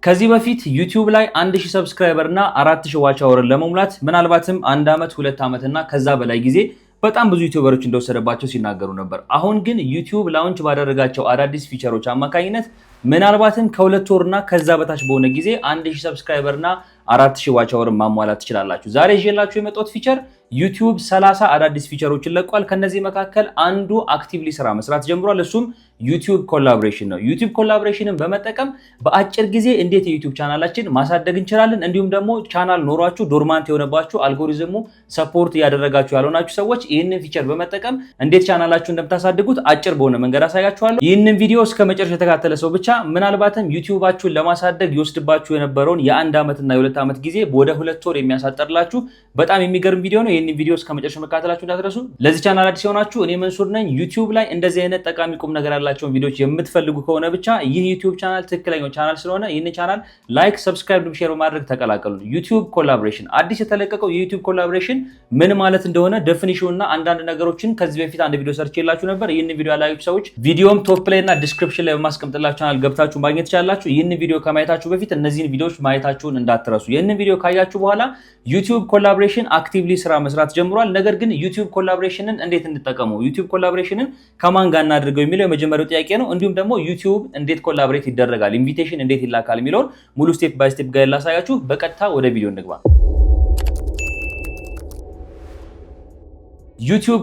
ከዚህ በፊት ዩቲዩብ ላይ 1000 ሰብስክራይበር እና 4000 ዋች አወርን ለመሙላት ምናልባትም 1 ዓመት 2 ዓመት እና ከዛ በላይ ጊዜ በጣም ብዙ ዩቲዩበሮች እንደወሰደባቸው ሲናገሩ ነበር። አሁን ግን ዩቲዩብ ላውንች ባደረጋቸው አዳዲስ ፊቸሮች አማካኝነት ምናልባትም ከ2 ወርና ከዛ በታች በሆነ ጊዜ 1000 ሰብስክራይበር እና 4000 ዋች አወርን ማሟላት ትችላላችሁ። ዛሬ ይዤላችሁ የመጣሁት ፊቸር ዩቲዩብ 30 አዳዲስ ፊቸሮችን ለቋል። ከነዚህ መካከል አንዱ አክቲቭሊ ስራ መስራት ጀምሯል። እሱም ዩቲዩብ ኮላቦሬሽን ነው። ዩቲዩብ ኮላቦሬሽንን በመጠቀም በአጭር ጊዜ እንዴት የዩቲዩብ ቻናላችን ማሳደግ እንችላለን፣ እንዲሁም ደግሞ ቻናል ኖሯችሁ ዶርማንት የሆነባችሁ አልጎሪዝሙ ሰፖርት ያደረጋችሁ ያልሆናችሁ ሰዎች ይህንን ፊቸር በመጠቀም እንዴት ቻናላችሁ እንደምታሳድጉት አጭር በሆነ መንገድ አሳያችኋለሁ። ይህንን ቪዲዮ እስከ መጨረሻ የተከታተለ ሰው ብቻ ምናልባትም ዩቲዩባችሁን ለማሳደግ ይወስድባችሁ የነበረውን የ1 ዓመትና የ2 ዓመት ጊዜ ወደ 2 ወር የሚያሳጠርላችሁ በጣም የሚገርም ቪዲዮ ነው። ይህንን ቪዲዮ እስከ መጨረሻ መከታተላችሁ እንዳትረሱ። ለዚህ ቻናል አዲስ የሆናችሁ እኔ መንሱር ነኝ። ዩቲዩብ ላይ እንደዚህ አይነት ጠቃሚ ቁም ነገር ያላቸውን ቪዲዮዎች የምትፈልጉ ከሆነ ብቻ ይህ ዩቲዩብ ቻናል ትክክለኛው ቻናል ስለሆነ ይህን ቻናል ላይክ፣ ሰብስክራይብ፣ ሼር በማድረግ ተቀላቀሉ። ዩቲዩብ ኮላቦሬሽን አዲስ የተለቀቀው የዩቲዩብ ኮላቦሬሽን ምን ማለት እንደሆነ ዴፊኒሽኑ እና አንዳንድ ነገሮችን ከዚህ በፊት አንድ ቪዲዮ ሰርቼላችሁ ነበር። ይህን ቪዲዮ ያላያችሁ ሰዎች ቪዲዮም ቶፕ ላይ እና ዲስክሪፕሽን ላይ በማስቀምጥላችሁ ቻናል ገብታችሁ ማግኘት ትችላላችሁ። ይህን ቪዲዮ ከማየታችሁ በፊት እነዚህን ቪዲዮዎች ማየታችሁን እንዳትረሱ። ይህን ቪዲዮ ካያችሁ በኋላ ዩቲዩብ ኮላቦሬሽን አክቲቭሊ ስራ መስራት ጀምሯል። ነገር ግን ዩቲዩብ ኮላቦሬሽንን እንዴት እንጠቀመው፣ ዩቲዩብ ኮላቦሬሽንን ከማን ጋር እናድርገው የሚለው የመጀመሪያው ጥያቄ ነው። እንዲሁም ደግሞ ዩቲዩብ እንዴት ኮላቦሬት ይደረጋል፣ ኢንቪቴሽን እንዴት ይላካል የሚለውን ሙሉ ስቴፕ ባይ ስቴፕ ጋር ላሳያችሁ። በቀጥታ ወደ ቪዲዮ እንግባ። ዩቲዩብ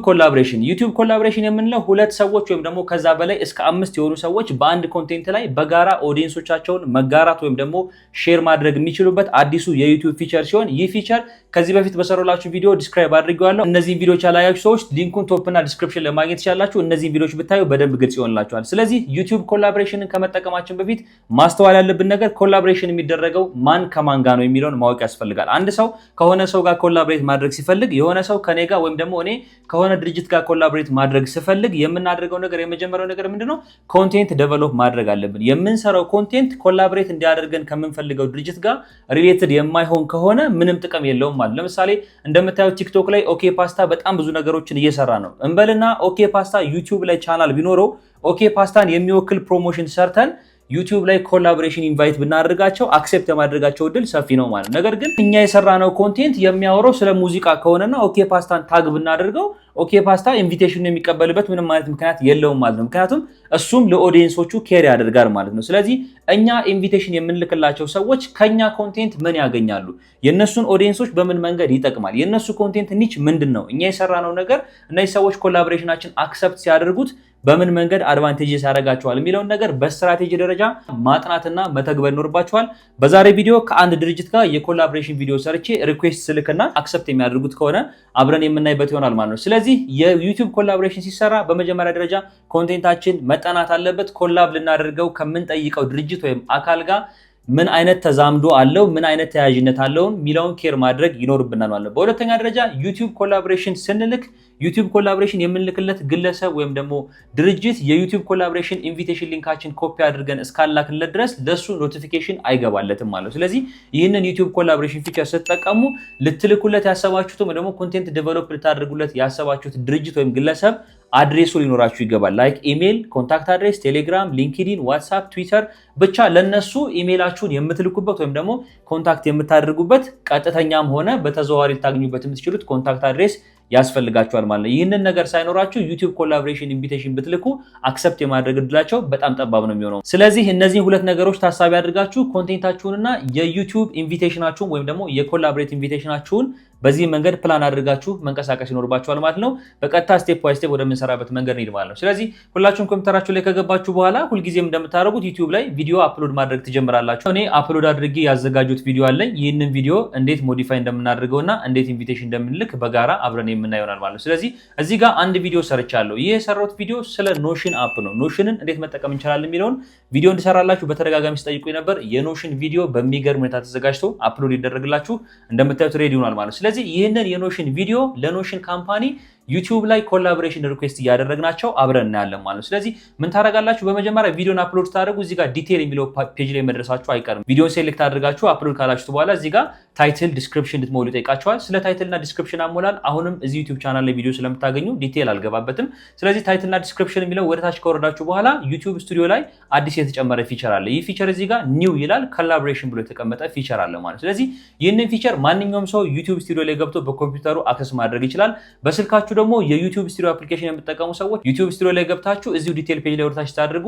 ኮላቦሬሽን የምንለው ሁለት ሰዎች ወይም ደግሞ ከዛ በላይ እስከ 5 የሆኑ ሰዎች በአንድ ኮንቴንት ላይ በጋራ ኦዲየንሶቻቸውን መጋራት ወይም ደግሞ ሼር ማድረግ የሚችሉበት አዲሱ የዩቲዩብ ፊቸር ሲሆን ይህ ፊቸር ከዚህ በፊት በሰራላችሁ ቪዲዮ ዲስክራይብ አድርጌዋለሁ። እነዚህ ቪዲዮዎች ያላያችሁ ሰዎች ሊንኩን ቶፕ እና ዲስክሪፕሽን ላይ ማግኘት ትችላላችሁ። እነዚህ ቪዲዮዎች ብታዩ በደንብ ግልጽ ይሆንላችኋል። ስለዚህ ዩቲዩብ ኮላቦሬሽንን ከመጠቀማችን በፊት ማስተዋል ያለብን ነገር ኮላቦሬሽን የሚደረገው ማን ከማን ጋር ነው የሚለውን ማወቅ ያስፈልጋል። አንድ ሰው ከሆነ ሰው ጋር ኮላቦሬት ማድረግ ሲፈልግ የሆነ ሰው ከኔ ጋር ወይም ደግሞ እኔ ከሆነ ድርጅት ጋር ኮላቦሬት ማድረግ ስፈልግ የምናደርገው ነገር የመጀመሪያው ነገር ምንድነው? ኮንቴንት ዴቨሎፕ ማድረግ አለብን። የምንሰራው ኮንቴንት ኮላቦሬት እንዲያደርገን ከምንፈልገው ድርጅት ጋር ሪሌትድ የማይሆን ከሆነ ምንም ጥቅም የለውም ማለት። ለምሳሌ እንደምታዩት ቲክቶክ ላይ ኦኬ ፓስታ በጣም ብዙ ነገሮችን እየሰራ ነው እንበልና ኦኬ ፓስታ ዩቲዩብ ላይ ቻናል ቢኖረው ኦኬ ፓስታን የሚወክል ፕሮሞሽን ሰርተን ዩቲዩብ ላይ ኮላቦሬሽን ኢንቫይት ብናደርጋቸው አክሴፕት የማድረጋቸው እድል ሰፊ ነው ማለት። ነገር ግን እኛ የሰራነው ኮንቴንት የሚያወራው ስለ ሙዚቃ ከሆነና ኦኬ ፓስታን ታግ ብናደርገው ኦኬ ፓስታ ኢንቪቴሽኑን የሚቀበልበት ምንም አይነት ምክንያት የለውም ማለት ነው። ምክንያቱም እሱም ለኦዲየንሶቹ ኬር ያደርጋል ማለት ነው። ስለዚህ እኛ ኢንቪቴሽን የምንልክላቸው ሰዎች ከኛ ኮንቴንት ምን ያገኛሉ? የነሱን ኦዲየንሶች በምን መንገድ ይጠቅማል? የነሱ ኮንቴንት ኒች ምንድነው? እኛ የሰራነው ነገር እነዚህ ሰዎች ኮላቦሬሽናችን አክሰፕት ሲያደርጉት በምን መንገድ አድቫንቴጅስ ያደርጋቸዋል የሚለውን ነገር በስትራቴጂ ደረጃ ማጥናትና መተግበር ይኖርባቸዋል። በዛሬ ቪዲዮ ከአንድ ድርጅት ጋር የኮላቦሬሽን ቪዲዮ ሰርቼ ሪኩዌስት ስልክና አክሰፕት የሚያደርጉት ከሆነ አብረን የምናይበት ይሆናል ማለት ነው። ስለዚህ የዩቲዩብ ኮላቦሬሽን ሲሰራ በመጀመሪያ ደረጃ ኮንቴንታችን መጠናት አለበት። ኮላብ ልናደርገው ከምንጠይቀው ድርጅት ወይም አካል ጋር ምን አይነት ተዛምዶ አለው፣ ምን አይነት ተያያዥነት አለው ሚለውን ኬር ማድረግ ይኖርብናል ማለት ነው። በሁለተኛ ደረጃ ዩቲዩብ ኮላቦሬሽን ስንልክ ዩቲዩብ ኮላቦሬሽን የምንልክለት ግለሰብ ወይም ደግሞ ድርጅት የዩቲዩብ ኮላቦሬሽን ኢንቪቴሽን ሊንካችን ኮፒ አድርገን እስካላክለት ድረስ ለሱ ኖቲፊኬሽን አይገባለትም ማለት ነው። ስለዚህ ይህንን ዩቲዩብ ኮላቦሬሽን ፊቸር ስትጠቀሙ ልትልኩለት ያሰባችሁት ወይም ደግሞ ኮንቴንት ዴቨሎፕ ልታደርጉለት ያሰባችሁት ድርጅት ወይም ግለሰብ አድሬሱ ሊኖራችሁ ይገባል። ላይክ ኢሜል፣ ኮንታክት አድሬስ፣ ቴሌግራም፣ ሊንክዲን፣ ዋትስአፕ፣ ትዊተር ብቻ ለነሱ ኢሜላችሁን የምትልኩበት ወይም ደግሞ ኮንታክት የምታደርጉበት ቀጥተኛም ሆነ በተዘዋዋሪ ልታገኙበት የምትችሉት ኮንታክት አድሬስ ያስፈልጋችኋል ማለት ነው። ይህንን ነገር ሳይኖራችሁ ዩቲዩብ ኮላቦሬሽን ኢንቪቴሽን ብትልኩ አክሰፕት የማድረግ እድላቸው በጣም ጠባብ ነው የሚሆነው። ስለዚህ እነዚህ ሁለት ነገሮች ታሳቢ አድርጋችሁ ኮንቴንታችሁንና የዩቲዩብ ኢንቪቴሽናችሁን ወይም ደግሞ የኮላቦሬት ኢንቪቴሽናችሁን በዚህ መንገድ ፕላን አድርጋችሁ መንቀሳቀስ ይኖርባችኋል ማለት ነው። በቀጥታ ስቴፕ ባይ ስቴፕ ወደምንሰራበት መንገድ ነው ማለት ነው። ስለዚህ ሁላችሁም ኮምፒውተራችሁ ላይ ከገባችሁ በኋላ ሁልጊዜም እንደምታደርጉት ዩቲዩብ ላይ ቪዲዮ አፕሎድ ማድረግ ትጀምራላችሁ። እኔ አፕሎድ አድርጌ ያዘጋጁት ቪዲዮ አለኝ። ይህንን ቪዲዮ እንዴት ሞዲፋይ እንደምናደርገውና እንዴት ኢንቪቴሽን እንደምንልክ በጋራ አብረን የምናየው ይሆናል ማለት ነው። ስለዚህ እዚህ ጋር አንድ ቪዲዮ ሰርቻለሁ። ይህ የሰራሁት ቪዲዮ ስለ ኖሽን አፕ ነው። ኖሽንን እንዴት መጠቀም እንችላለን የሚለውን ቪዲዮ እንድሰራላችሁ በተደጋጋሚ ሲጠይቁኝ ነበር። የኖሽን ቪዲዮ በሚገርም ሁኔታ ተዘጋጅቶ አፕሎድ ይደረግላችሁ እንደምታዩት ሬዲ ሆኗል ማለት ነው። ስለዚህ ይህንን የኖሽን ቪዲዮ ለኖሽን ካምፓኒ ዩቲዩብ ላይ ኮላቦሬሽን ሪኩዌስት እያደረግናቸው አብረን እናያለን ማለት ነው። ስለዚህ ምን ታደርጋላችሁ? በመጀመሪያ ቪዲዮን አፕሎድ ታደርጉ እዚህ ጋር ዲቴል የሚለው ፔጅ ላይ መድረሳችሁ አይቀርም። ቪዲዮን ሴሌክት አድርጋችሁ አፕሎድ ካላችሁት በኋላ እዚህ ጋር ታይትል ዲስክሪፕሽን እንድትሞሉ ይጠይቃችኋል። ስለ ታይትልና ዲስክሪፕሽን አሞላል አሁንም እዚህ ዩቲዩብ ቻናል ላይ ቪዲዮ ስለምታገኙ ዲቴል አልገባበትም። ስለዚህ ታይትልና ዲስክሪፕሽን የሚለው ወደ ታች ከወረዳችሁ በኋላ ዩቲዩብ ስቱዲዮ ላይ አዲስ የተጨመረ ፊቸር አለ። ይህ ፊቸር እዚህ ጋር ኒው ይላል ኮላቦሬሽን ብሎ የተቀመጠ ፊቸር አለ ማለት። ስለዚህ ይህንን ፊቸር ማንኛውም ሰው ዩቲዩብ ስቱዲዮ ላይ ገብቶ በኮምፒውተሩ አክሰስ ማድረግ ይችላል። በስልካችሁ ደግሞ የዩቲዩብ ስቱዲዮ አፕሊኬሽን የምትጠቀሙ ሰዎች ዩቲዩብ ስቱዲዮ ላይ ገብታችሁ እዚሁ ዲቴል ፔጅ ላይ ወደ ታች ታድርጉ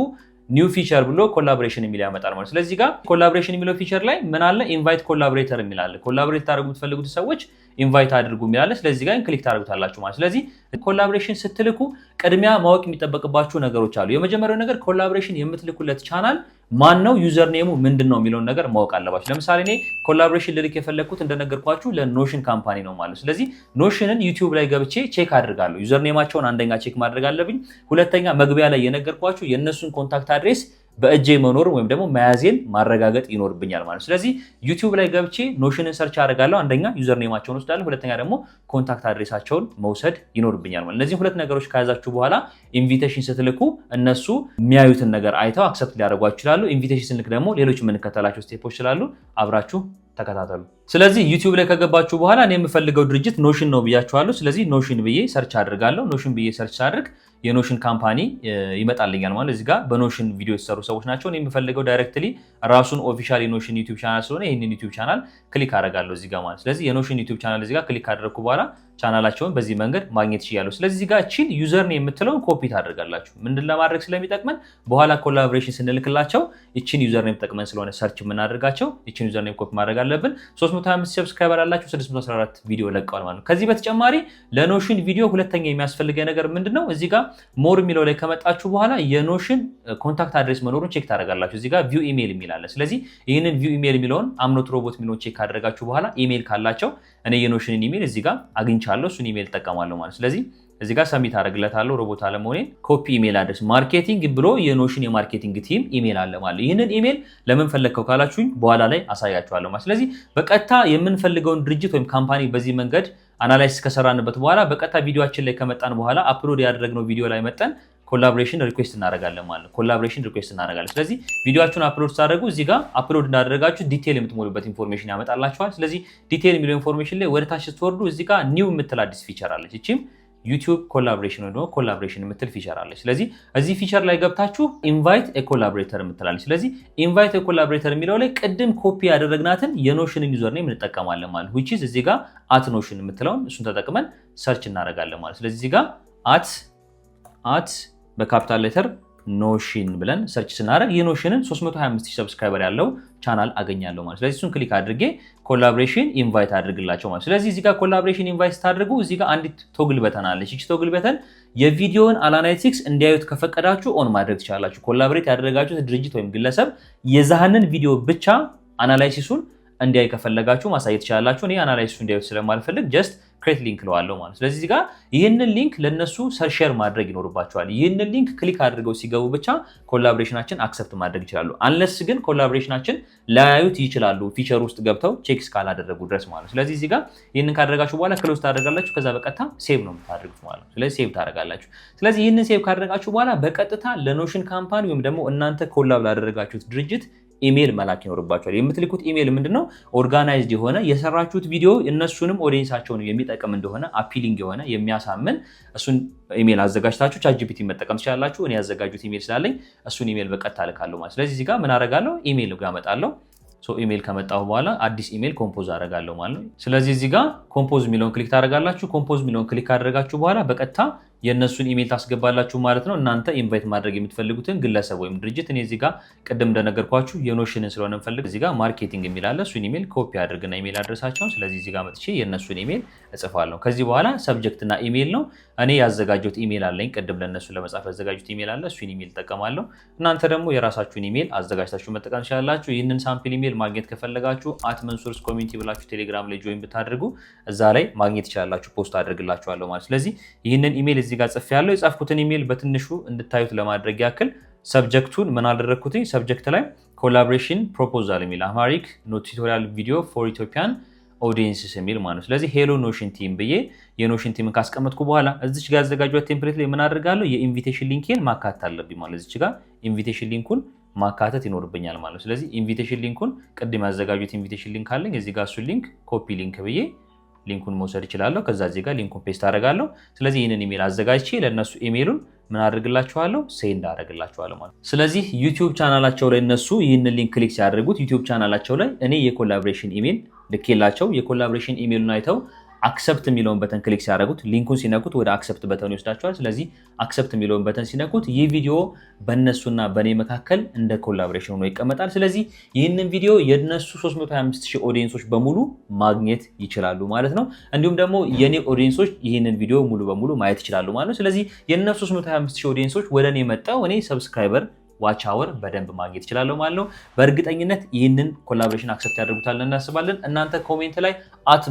ኒው ፊቸር ብሎ ኮላቦሬሽን የሚል ያመጣል ማለት። ስለዚህ ጋር ኮላቦሬሽን የሚለው ፊቸር ላይ ምን አለ? ኢንቫይት ኮላቦሬተር የሚል አለ። ኮላቦሬት ታደርጉ የምትፈልጉት ሰዎች ኢንቫይት አድርጉ የሚል አለ። ስለዚህ ጋር ክሊክ ታደርጉታላችሁ ማለት። ስለዚህ ኮላቦሬሽን ስትልኩ ቅድሚያ ማወቅ የሚጠበቅባችሁ ነገሮች አሉ። የመጀመሪያው ነገር ኮላቦሬሽን የምትልኩለት ቻናል ማን ነው፣ ዩዘር ኔሙ ምንድን ነው የሚለውን ነገር ማወቅ አለባችሁ። ለምሳሌ እኔ ኮላቦሬሽን ልልክ የፈለግኩት እንደነገርኳችሁ ለኖሽን ካምፓኒ ነው ማለት። ስለዚህ ኖሽንን ዩቲዩብ ላይ ገብቼ ቼክ አድርጋለሁ። ዩዘር ኔማቸውን አንደኛ ቼክ ማድረግ አለብኝ። ሁለተኛ መግቢያ ላይ የነገርኳችሁ የእነሱን ኮንታክት አድሬስ በእጄ መኖር ወይም ደግሞ መያዜን ማረጋገጥ ይኖርብኛል ማለት። ስለዚህ ዩቲዩብ ላይ ገብቼ ኖሽንን ሰርች አደርጋለሁ። አንደኛ ዩዘር ኔማቸውን ወስዳለሁ፣ ሁለተኛ ደግሞ ኮንታክት አድሬሳቸውን መውሰድ ይኖርብኛል ማለት። እነዚህ ሁለት ነገሮች ከያዛችሁ በኋላ ኢንቪቴሽን ስትልኩ እነሱ የሚያዩትን ነገር አይተው አክሰፕት ሊያደርጓችሁ ይችላሉ። ኢንቪቴሽን ስንልክ ደግሞ ሌሎች የምንከተላቸው ስቴፖች ስላሉ አብራችሁ ተከታተሉ። ስለዚህ ዩቲዩብ ላይ ከገባችሁ በኋላ እኔ የምፈልገው ድርጅት ኖሽን ነው ብያችኋለሁ። ስለዚህ ኖሽን ብዬ ሰርች አድርጋለሁ። ኖሽን ብዬ ሰርች አድርግ የኖሽን ካምፓኒ ይመጣልኛል ማለት። እዚህ ጋር በኖሽን ቪዲዮ የተሰሩ ሰዎች ናቸው። እኔ የምፈልገው ዳይሬክትሊ ራሱን ኦፊሻሊ ኖሽን ዩቲዩብ ቻናል ስለሆነ ይህንን ዩቲዩብ ቻናል ክሊክ አደርጋለሁ እዚህ ጋር ማለት። ስለዚህ የኖሽን ዩቲዩብ ቻናል እዚህ ጋር ክሊክ ካደረግኩ በኋላ ቻናላቸውን በዚህ መንገድ ማግኘት ይችላሉ። ስለዚህ እዚህ ጋር እቺን ዩዘር ኔም የምትለውን ኮፒ ታደርጋላችሁ። ምንድን ለማድረግ ስለሚጠቅመን በኋላ ኮላቦሬሽን ስንልክላቸው እቺን ዩዘር ኔም ተጠቅመን ስለሆነ ሰርች የምናደርጋቸው እቺን ዩዘር ኔም ኮፒ ማድረግ አለብን። 325 ሰብስክራይበር ያላችሁ 614 ቪዲዮ ለቀዋል ማለት ነው። ከዚህ በተጨማሪ ለኖሽን ቪዲዮ ሁለተኛ የሚያስፈልገው ነገር ምንድነው? እዚህ ጋር ሞር የሚለው ላይ ከመጣችሁ በኋላ የኖሽን ኮንታክት አድሬስ መኖሩን ቼክ ታደርጋላችሁ። እዚህ ጋር ቪው ኢሜል የሚል አለ። ስለዚህ ይህንን ቪው ኢሜል የሚለውን አምኖት ሮቦት የሚለውን ቼክ ካደረጋችሁ በኋላ ኢሜል ካላቸው እኔ የኖሽንን ኢሜል እዚህ ጋር አግኝቻለሁ፣ እሱን ኢሜል እጠቀማለሁ ማለት። ስለዚህ እዚህ ጋር ሰሚት አደርግለታለሁ ሮቦት አለመሆኔን። ኮፒ ኢሜል አድሬስ ማርኬቲንግ ብሎ የኖሽን የማርኬቲንግ ቲም ኢሜል አለ ማለት። ይህንን ኢሜል ለምን ፈለግከው ካላችሁኝ በኋላ ላይ አሳያችኋለሁ ማለት። ስለዚህ በቀጥታ የምንፈልገውን ድርጅት ወይም ካምፓኒ በዚህ መንገድ አናላይዝ ከሰራንበት በኋላ በቀጥታ ቪዲዮአችን ላይ ከመጣን በኋላ አፕሎድ ያደረግነው ቪዲዮ ላይ መጠን ኮላቦሬሽን ሪኩዌስት እናደርጋለን ማለት። ኮላቦሬሽን ሪኩዌስት እናደርጋለን። ስለዚህ ቪዲዮአችሁን አፕሎድ ታደርጉ እዚህ ጋር አፕሎድ እንዳደረጋችሁ ዲቴል የምትሞሉበት ኢንፎርሜሽን ያመጣላችኋል። ስለዚህ ዲቴል የሚለው ኢንፎርሜሽን ላይ ወደ ታች ስትወርዱ እዚህ ጋር ኒው የምትል አዲስ ፊቸር አለች። እቺም ዩቲዩብ ኮላቦሬሽን ወይ ደግሞ ኮላቦሬሽን የምትል ፊቸር አለች። ስለዚህ እዚህ ፊቸር ላይ ገብታችሁ ኢንቫይት ኤ ኮላቦሬተር የምትላለች። ስለዚህ ኢንቫይት ኤ ኮላቦሬተር የሚለው ላይ ቅድም ኮፒ ያደረግናትን የኖሽንን ዩዘር ኔም እንጠቀማለን ማለት which is እዚህ ጋር አት ኖሽን የምትለውን እሱን ተጠቅመን ሰርች እናደርጋለን ማለት። ስለዚህ እዚህ ጋር አት በካፒታል ሌተር ኖሽን ብለን ሰርች ስናደርግ የኖሽንን 325 ሰብስክራይበር ያለው ቻናል አገኛለሁ ማለት። ስለዚህ እሱን ክሊክ አድርጌ ኮላቦሬሽን ኢንቫይት አድርግላቸው ማለት። ስለዚህ እዚህ ጋር ኮላቦሬሽን ኢንቫይት ታድርጉ እዚህ ጋር አንዲት ቶግል በተን አለች። እቺ ቶግል በተን የቪዲዮውን አናላይቲክስ እንዲያዩት ከፈቀዳችሁ ኦን ማድረግ ትችላላችሁ። ኮላቦሬት ያደረጋችሁት ድርጅት ወይም ግለሰብ የዛህንን ቪዲዮ ብቻ አናላይሲሱን እንዲያይ ከፈለጋችሁ ማሳየት ትችላላችሁ። እኔ አናላይሲሱ እንዲያዩት ስለማልፈልግ ጀስት ክሬት ሊንክ ለዋለው ማለት። ስለዚህ እዚህ ጋር ይህንን ሊንክ ለነሱ ሼር ማድረግ ይኖርባቸዋል። ይህንን ሊንክ ክሊክ አድርገው ሲገቡ ብቻ ኮላቦሬሽናችን አክሰፕት ማድረግ ይችላሉ። አንለስ ግን ኮላቦሬሽናችን ላያዩት ይችላሉ ፊቸር ውስጥ ገብተው ቼክ ካላደረጉ ድረስ ማለት። ስለዚህ እዚህ ጋር ይህንን ካደረጋችሁ በኋላ ክሎዝ ታደርጋላችሁ። ከዛ በቀጥታ ሴቭ ነው የምታደርጉት ማለት። ስለዚህ ሴቭ ታደርጋላችሁ። ስለዚህ ይህንን ሴቭ ካደረጋችሁ በኋላ በቀጥታ ለኖሽን ካምፓኒ ወይም ደግሞ እናንተ ኮላብ ላደረጋችሁት ድርጅት ኢሜል መላክ ይኖርባቸዋል። የምትልኩት ኢሜል ምንድነው? ኦርጋናይዝድ የሆነ የሰራችሁት ቪዲዮ እነሱንም ኦዲየንሳቸውን የሚጠቅም እንደሆነ አፒሊንግ የሆነ የሚያሳምን እሱን ኢሜል አዘጋጅታችሁ ቻትጂፒቲ መጠቀም ትችላላችሁ። እኔ ያዘጋጁት ኢሜል ስላለኝ እሱን ኢሜል በቀጥታ ልካለሁ ማለት። ስለዚህ እዚህ ጋር ምን አደርጋለሁ? ኢሜል ጋር እመጣለሁ። ኢሜል ከመጣሁ በኋላ አዲስ ኢሜል ኮምፖዝ አደርጋለሁ ማለት ነው። ስለዚህ እዚህ ጋር ኮምፖዝ የሚለውን ክሊክ ታደርጋላችሁ። ኮምፖዝ የሚለውን ክሊክ ካደረጋችሁ በኋላ በቀጥታ የእነሱን ኢሜል ታስገባላችሁ ማለት ነው። እናንተ ኢንቫይት ማድረግ የምትፈልጉትን ግለሰብ ወይም ድርጅት። እኔ እዚህ ጋር ቅድም እንደነገርኳችሁ የኖሽንን ስለሆነ እንፈልግ እዚህ ጋር ማርኬቲንግ የሚል አለ። እሱን ኢሜል ኮፒ አድርግና ኢሜል አድረሳቸውን። ስለዚህ እዚህ ጋር መጥቼ የእነሱን ኢሜል እጽፋለሁ። ከዚህ በኋላ ሰብጀክትና ኢሜል ነው። እኔ ያዘጋጀሁት ኢሜል አለኝ። ቅድም ለእነሱ ለመጻፍ ያዘጋጁት ኢሜል አለ። እሱን ኢሜል እጠቀማለሁ። እናንተ ደግሞ የራሳችሁን ኢሜል አዘጋጅታችሁ መጠቀም ትችላላችሁ። ይህንን ሳምፕል ኢሜል ማግኘት ከፈለጋችሁ @መንሱርስ ኮሚኒቲ ብላችሁ ቴሌግራም ላይ ጆይን ብታደርጉ እዛ ላይ ማግኘት ይችላላችሁ። ፖስት አድርግላችኋለሁ ማለት። ስለዚህ ይህንን ኢሜል እዚህ ጋር ጽፌያለሁ። የጻፍኩትን ኢሜል በትንሹ እንድታዩት ለማድረግ ያክል ሰብጀክቱን ምን አደረግኩትኝ? ሰብጀክት ላይ ኮላቦሬሽን ፕሮፖዛል የሚል አማሪክ ኖት ቱቶሪያል ቪዲዮ ፎር ኢትዮጵያን ኦዲየንስስ የሚል ማለት ነው። ስለዚህ ሄሎ ኖሽን ቲም ብዬ የኖሽን ቲምን ካስቀመጥኩ በኋላ እዚች ጋር ያዘጋጇት ቴምፕሌት ላይ ምን አደርጋለሁ የኢንቪቴሽን ሊንኬን ማካተት አለብኝ ማለት እዚች ጋር ኢንቪቴሽን ሊንኩን ማካተት ይኖርብኛል ማለት ነው። ስለዚህ ኢንቪቴሽን ሊንኩን ቅድም ያዘጋጁት ኢንቪቴሽን ሊንክ አለኝ እዚህ ጋር እሱ ሊንክ ኮፒ ሊንክ ብዬ ሊንኩን መውሰድ ይችላልው ከዛ እዚህ ጋር ሊንኩን ፔስት አደርጋለሁ። ስለዚህ ይሄንን ኢሜል አዘጋጅቼ ለነሱ ኢሜሉን ምን አደርግላችኋለሁ ሴንድ አደርግላችኋለሁ ማለት ነው። ስለዚህ ዩቲዩብ ቻናላቸው ላይ እነሱ ይሄንን ሊንክ ክሊክ ሲያደርጉት ዩቲዩብ ቻናላቸው ላይ እኔ የኮላቦሬሽን ኢሜል ልኬላቸው የኮላቦሬሽን ኢሜሉን አይተው አክሰፕት የሚለውን በተን ክሊክ ሲያደርጉት ሊንኩን ሲነኩት ወደ አክሰፕት በተን ይወስዳቸዋል። ስለዚህ አክሰፕት የሚለውን በተን ሲነኩት ይህ ቪዲዮ በእነሱና በእኔ መካከል እንደ ኮላቦሬሽን ሆኖ ይቀመጣል። ስለዚህ ይህንን ቪዲዮ የነሱ 325000 ኦዲየንሶች በሙሉ ማግኘት ይችላሉ ማለት ነው። እንዲሁም ደግሞ የኔ ኦዲየንሶች ይህንን ቪዲዮ ሙሉ በሙሉ ማየት ይችላሉ ማለት ነው። ስለዚህ የነሱ 325000 ኦዲየንሶች ወደ እኔ መጣው እኔ ሰብስክራይበር ዋች አወር በደንብ ማግኘት ይችላል ማለት ነው። በእርግጠኝነት ይህንን ኮላቦሬሽን አክሰፕት ያደርጉታል እናስባለን። እናንተ ኮሜንት ላይ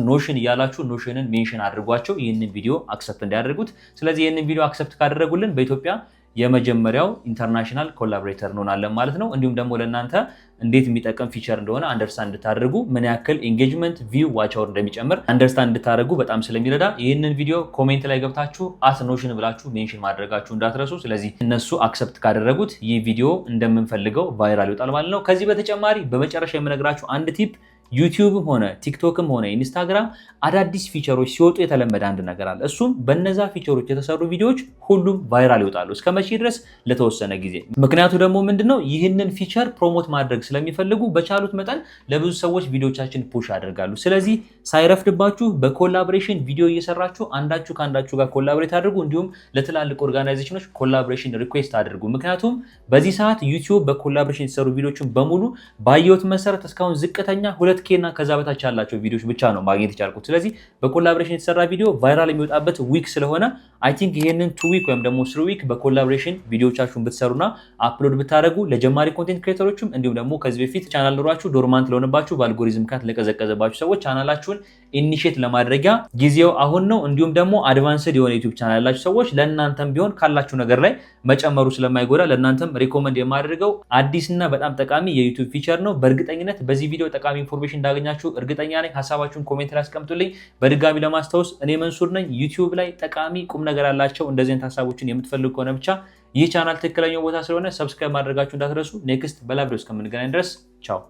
@notion እያላችሁ ኖሽንን ሜንሽን አድርጓቸው ይህንን ቪዲዮ አክሰፕት እንዲያደርጉት። ስለዚህ ይህንን ቪዲዮ አክሰፕት ካደረጉልን በኢትዮጵያ የመጀመሪያው ኢንተርናሽናል ኮላቦሬተር እንሆናለን ማለት ነው። እንዲሁም ደግሞ ለእናንተ እንዴት የሚጠቅም ፊቸር እንደሆነ አንደርስታንድ እንድታደርጉ ምን ያክል ኤንጌጅመንት ቪው ዋች አወር እንደሚጨምር አንደርስታንድ እንድታደርጉ በጣም ስለሚረዳ ይህንን ቪዲዮ ኮሜንት ላይ ገብታችሁ @notion ብላችሁ ሜንሽን ማድረጋችሁ እንዳትረሱ። ስለዚህ እነሱ አክሰፕት ካደረጉት ይህ ቪዲዮ እንደምንፈልገው ቫይራል ይወጣል ማለት ነው። ከዚህ በተጨማሪ በመጨረሻ የምነግራችሁ አንድ ቲፕ ዩቲዩብም ሆነ ቲክቶክም ሆነ ኢንስታግራም አዳዲስ ፊቸሮች ሲወጡ የተለመደ አንድ ነገር አለ። እሱም በነዛ ፊቸሮች የተሰሩ ቪዲዮዎች ሁሉም ቫይራል ይወጣሉ። እስከ መቼ ድረስ? ለተወሰነ ጊዜ። ምክንያቱ ደግሞ ምንድነው? ይህንን ፊቸር ፕሮሞት ማድረግ ስለሚፈልጉ በቻሉት መጠን ለብዙ ሰዎች ቪዲዮቻችን ፑሽ ያደርጋሉ። ስለዚህ ሳይረፍድባችሁ በኮላቦሬሽን ቪዲዮ እየሰራችሁ አንዳችሁ ከአንዳችሁ ጋር ኮላቦሬት አድርጉ። እንዲሁም ለትላልቅ ኦርጋናይዜሽኖች ኮላቦሬሽን ሪኩዌስት አድርጉ። ምክንያቱም በዚህ ሰዓት ዩቲዩብ በኮላቦሬሽን የተሰሩ ቪዲዮችን በሙሉ ባየሁት መሰረት እስካሁን ዝቅተኛ 2K እና ከዛ በታች ያላቸው ቪዲዮዎች ብቻ ነው ማግኘት የቻልኩት። ስለዚህ በኮላቦሬሽን የተሰራ ቪዲዮ ቫይራል የሚወጣበት ዊክ ስለሆነ አይ ቲንክ ይሄንን 2 ዊክ ወይም ደግሞ 3 ዊክ በኮላቦሬሽን ቪዲዮቻችሁን ብትሰሩና አፕሎድ ብታደርጉ ለጀማሪ ኮንቴንት ክሬተሮችም እንዲሁም ደግሞ ከዚህ በፊት ቻናል ኖሯችሁ ዶርማንት ለሆነባችሁ በአልጎሪዝም ምክንያት ለቀዘቀዘባችሁ ሰዎች ቻናላችሁን ኢኒሼት ለማድረጊያ ጊዜው አሁን ነው። እንዲሁም ደግሞ አድቫንስድ የሆነ ዩቲዩብ ቻናል ያላችሁ ሰዎች ለእናንተም ቢሆን ካላችሁ ነገር ላይ መጨመሩ ስለማይጎዳ ለእናንተም ሪኮመንድ የማደርገው አዲስና በጣም ጠቃሚ የዩቲዩብ ፊቸር ነው። በእርግጠኝነት በዚህ ቪዲዮ ጠቃሚ ኢንፎርሜሽን እንዳገኛችሁ እርግጠኛ ነኝ። ሐሳባችሁን ኮሜንት ላይ አስቀምጡልኝ። በድጋሚ ለማስታወስ እኔ መንሱር ነኝ። ዩቲዩብ ላይ ጠቃሚ ቁም ነገር ያላቸው እንደዚህ አይነት ሐሳቦችን የምትፈልጉ ከሆነ ብቻ ይህ ቻናል ትክክለኛው ቦታ ስለሆነ ሰብስክራይብ ማድረጋችሁ እንዳትረሱ። ኔክስት በላይቭ እስከምንገናኝ ድረስ ቻው።